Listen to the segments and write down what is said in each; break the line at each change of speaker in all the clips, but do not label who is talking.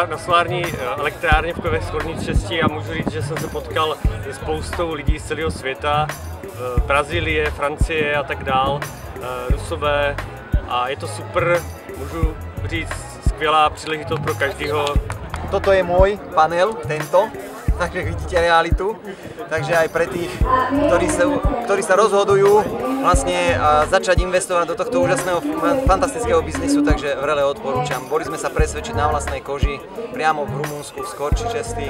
na solární elektrárně v Horní Česti a můžu říct, že jsem se potkal se spoustou lidí z celého světa, Brazílie, Francie a tak dál, Rusové, a je to super, můžu říct, skvělá příležitost pro každého.
Toto je môj panel, tento, takže vidíte realitu. Takže aj pre tých, ktorí sa rozhodujú vlastne začať investovať do tohto úžasného, fantastického biznisu, takže vrele odporúčam. Boli sme sa presvedčiť na vlastnej koži, priamo v Rumunsku, v Horní Česti,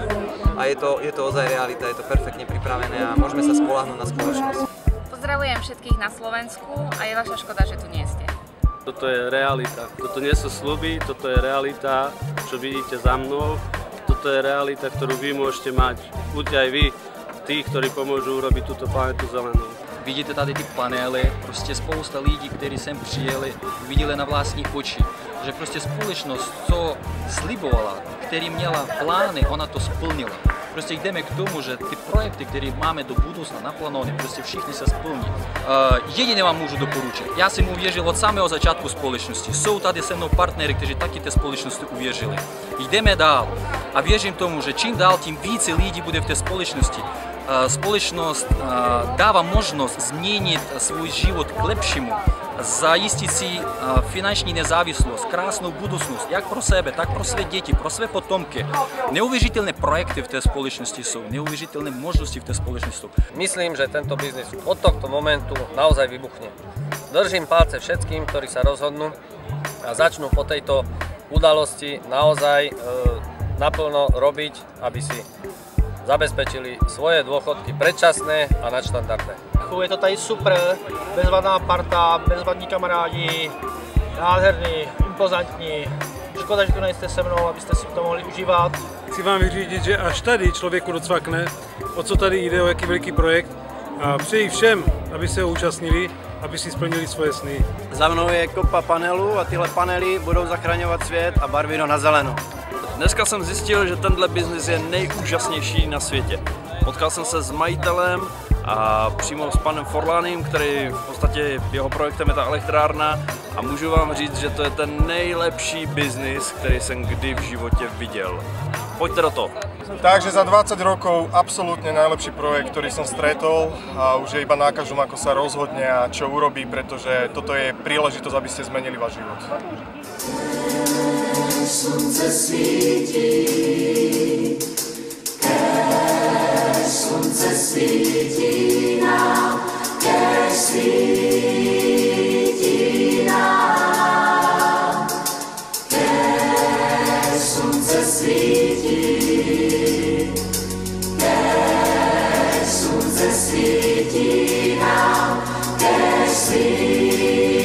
a je to ozaj realita, je to perfektne pripravené a môžeme sa spoľahnúť na spoločnosť.
Pozdravujem všetkých na Slovensku a je vaša škoda, že tu nie ste.
Toto je realita, toto nie sú sľuby, toto je realita, čo vidíte za mnou. Toto je realita, ktorú vy môžete mať, buďte aj vy, tí, ktorí pomôžu urobiť túto planetu zelenou.
Vidíte tady ty panely, prostě spousta lidí, kteří sem přijeli, viděli na vlastní oči, že prostě společnost, co slibovala, který měla plány, ona to splnila. Prostě jdeme k tomu, že ty projekty, které máme do budoucna naplánované, prostě všichni se splní. Jediné vám můžu doporučit. Já jsem uvěřil od samého začátku společnosti. Jsou tady se mnou partnery, kteří taky té společnosti uvěřili. Jdeme dál a věřím tomu, že čím dál, tím více lidí bude v té společnosti. Společnost dává možnost změnit svůj život k lepšímu, zajistit si finanční nezávislost, krásnou budoucnost, jak pro sebe, tak pro své děti, pro své potomky. Neuvěřitelné projekty v té společnosti jsou, neuvěřitelné možnosti v té společnosti jsou.
Myslím, že tento biznis od tohto momentu naozaj vybuchne. Držím palce všetkým, ktorí sa rozhodnú a začnú po tejto udalosti naozaj naplno robiť, aby si zabezpečili svoje dôchodky predčasné a nadštandardné.
Je to tady super, bezvadná parta, bezvadní kamarádi, nádherný, impozantní. Škoda, že tu nejste se mnou, abyste si to mohli užívat.
Chci vám vyřídit, že až tady člověku docvakne, o co tady jde, o jaký veliký projekt, a přeji všem, aby se ho účastnili, aby si splnili svoje sny.
Za mnou je kopa panelů a tyhle panely budou zachraňovat svět a barvit ho na zeleno.
Dneska jsem zjistil, že tenhle biznis je nejúžasnější na světě. Potkal jsem se s majitelem a přímo s panem Forlánem, který v podstatě jeho projektem je ta elektrárna, a můžu vám říct, že to je ten nejlepší biznis, který jsem kdy v životě viděl. Pojďte do toho.
Takže za 20 rokov absolútne najlepší projekt, ktorý som stretol, a už je iba na každom, ako sa rozhodne a čo urobí, pretože toto je príležitosť, aby ste zmenili váš život.
Slunce svítí, kež slunce svítí nám, kež svítí nám, kež slunce svítí, kež slunce svítí nám, kež svítí.